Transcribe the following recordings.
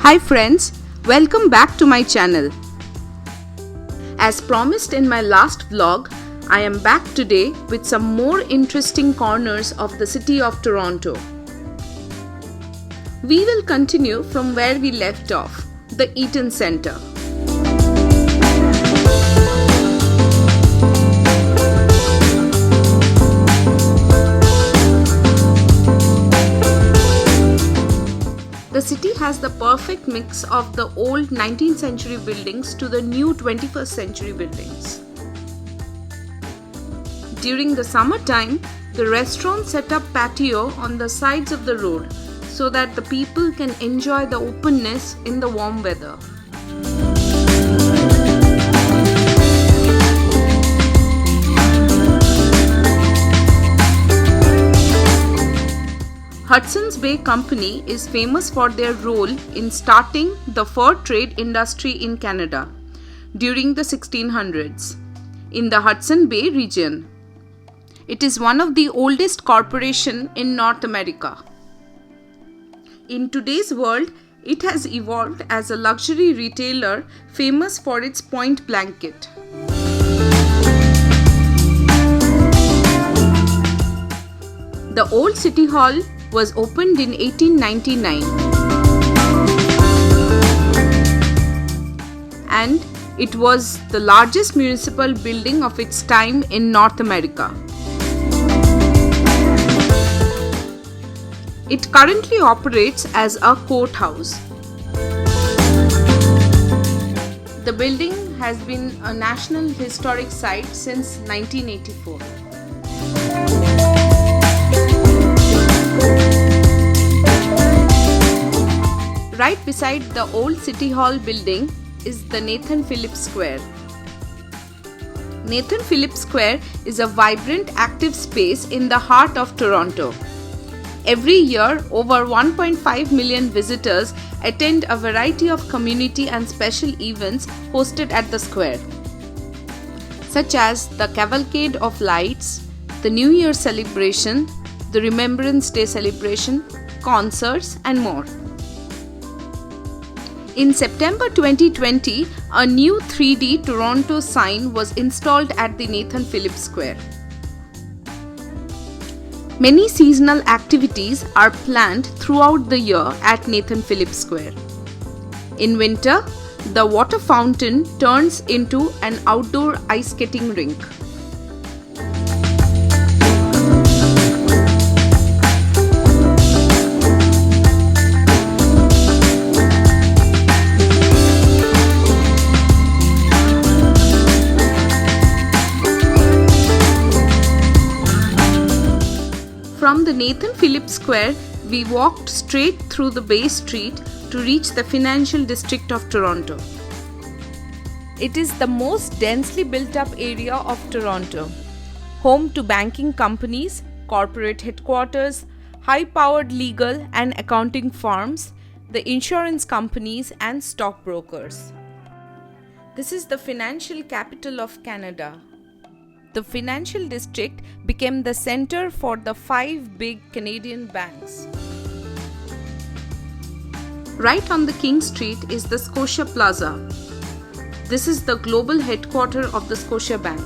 Hi friends, welcome back to my channel. As promised in my last vlog, I am back today with some more interesting corners of the city of Toronto. We will continue from where we left off, the EatonCenter. The city has the perfect mix of the old 19th century buildings to the new 21st century buildings. During the summertime, the restaurants set up patio on the sides of the road so that the people can enjoy the openness in the warm weather. Hudson's Bay Company is famous for their role in starting the fur trade industry in Canada during the 1600s in the Hudson Bay region. It is one of the oldest corporations in North America. In today's world, it has evolved as a luxury retailer famous for its point blanket. The old City Hall was opened in 1899 and it was the largest municipal building of its time in North America. It currently operates as a courthouse. The building has been a National Historic Site since 1984. Right beside the old City Hall building is the NathanPhilipSquare. NathanPhilipSquare is a vibrant, active space in the heart of Toronto. Every year, over 1.5 million visitors attend a variety of community and special events hosted at the square, such as the Cavalcade of Lights, the New Year celebration, the Remembrance Day celebration, concerts, and more. In September 2020, a new 3D Toronto sign was installed at the NathanPhilipSquare. Many seasonal activities are planned throughout the year at NathanPhilipSquare. In winter, the water fountain turns into an outdoor ice skating rink. From the NathanPhilipSquare, we walked straight through the Bay Street to reach the Fianacial district of Toronto. It is the most densely built up area of Toronto, home to banking companies, corporate headquarters, high-powered legal and accounting firms, the insurance companies and stockbrokers. This is the financial capital of Canada. The Financial District became the center for the 5 big Canadian banks. Right on the King Street is the Scotia Plaza. This is the global headquarters of the Scotia Bank.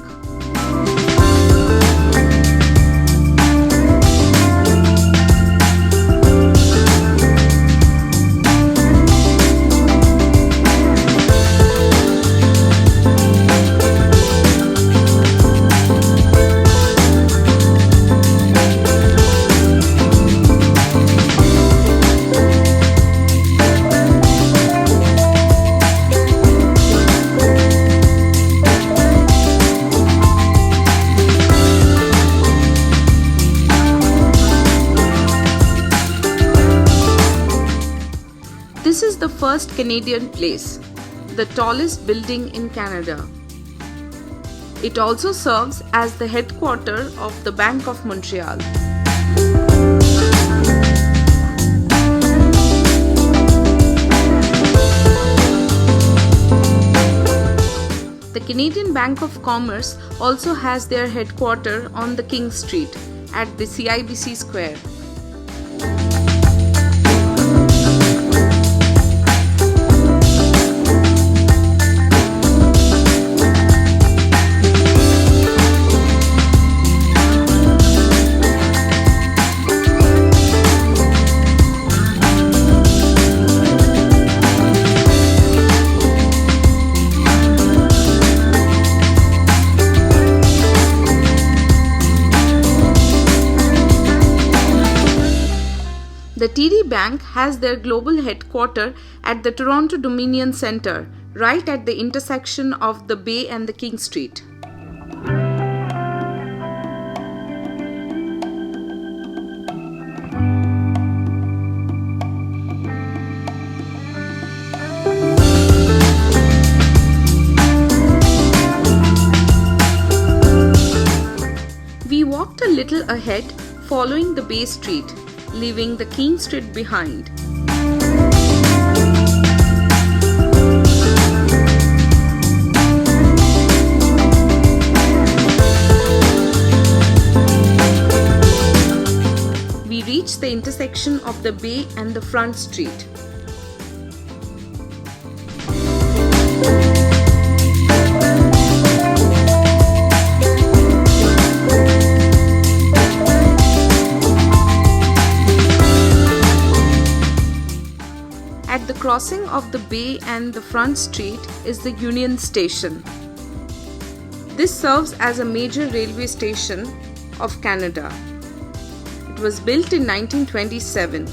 This is the first Canadian Place, the tallest building in Canada. It also serves as the headquarters of the Bank of Montreal. The Canadian Bank of Commerce also has their headquarters on the King Street at the CIBC Square. Bank has their global headquarters at the Toronto Dominion Centre, right at the intersection of the Bay and the King Street. We walked a little ahead, following the Bay Street, leaving the King Street behind. We reached the intersection of the Bay and the Front Street. At the crossing of the Bay and the Front Street is the Union Station. This serves as a major railway station of Canada. It was built in 1927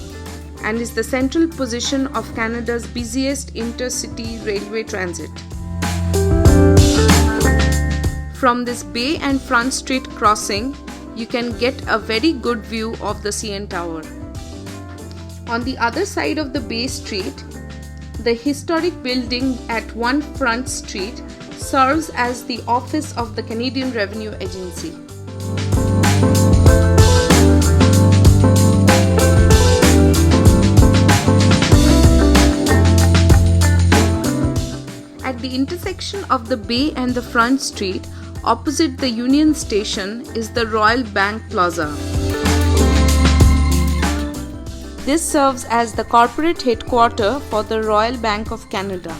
and is the central position of Canada's busiest intercity railway transit. From this Bay and Front Street crossing, you can get a very good view of the CN Tower. On the other side of the Bay Street, the historic building at 1 Front Street serves as the office of the Canadian Revenue Agency. At the intersection of the Bay and the Front Street, opposite the Union Station, is the Royal Bank Plaza. This serves as the corporate headquarters for the Royal Bank of Canada.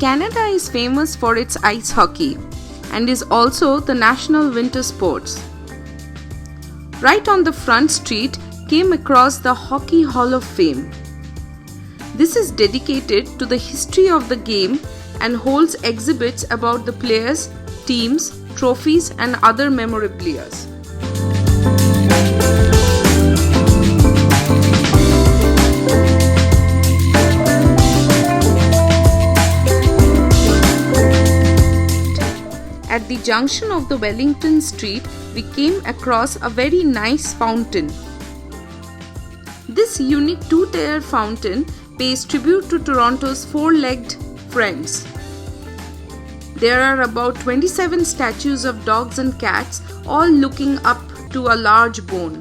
Canada is famous for its ice hockey and is also the national winter sports. Right on the Front Street came across the Hockey Hall of Fame. This is dedicated to the history of the game and holds exhibits about the players, teams, trophies and other memorabilia. At the junction of the Wellington Street, we came across a very nice fountain. This unique two-tier fountain pays tribute to Toronto's four-legged friends. There are about 27 statues of dogs and cats, all looking up to a large bone.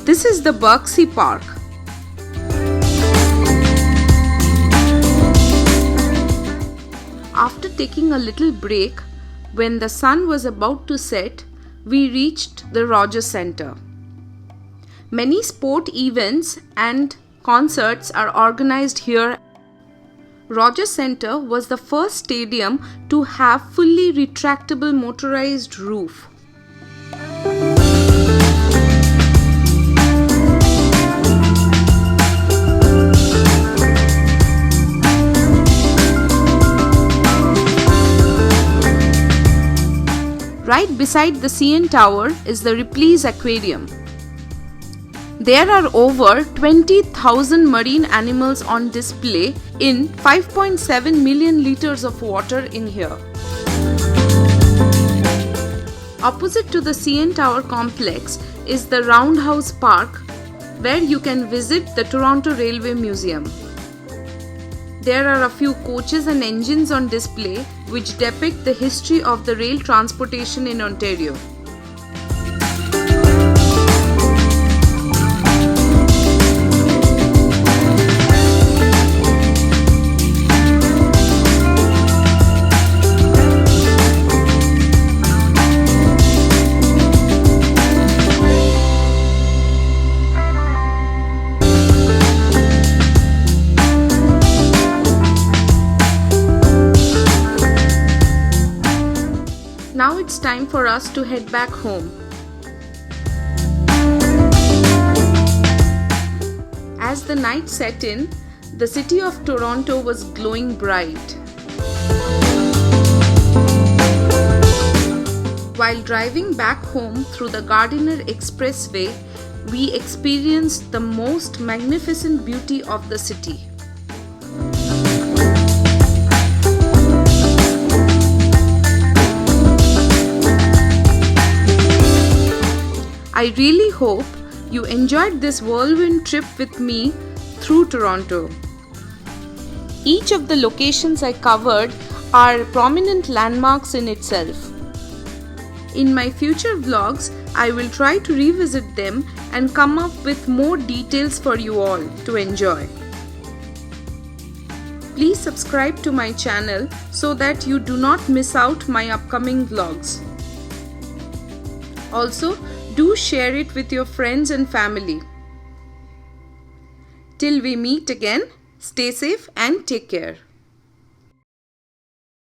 This is the Birksey Park. After taking a little break, when the sun was about to set, we reached the Rogers Centre. Many sport events and concerts are organized here. Rogers Centre was the first stadium to have fully retractable motorized roof. Right beside the CN Tower is the Ripley's Aquarium. There are over 20,000 marine animals on display in 5.7 million liters of water in here. Opposite to the CN Tower complex is the Roundhouse Park, where you can visit the Toronto Railway Museum. There are a few coaches and engines on display which depict the history of the rail transportation in Ontario. Now it's time for us to head back home. As the night set in, the city of Toronto was glowing bright. While driving back home through the Gardiner Expressway, we experienced the most magnificent beauty of the city. I really hope you enjoyed this whirlwind trip with me through Toronto. Each of the locations I covered are prominent landmarks in itself. In my future vlogs, I will try to revisit them and come up with more details for you all to enjoy. Please subscribe to my channel so that you do not miss out my upcoming vlogs. Also, do share it with your friends and family. Till we meet again, stay safe and take care.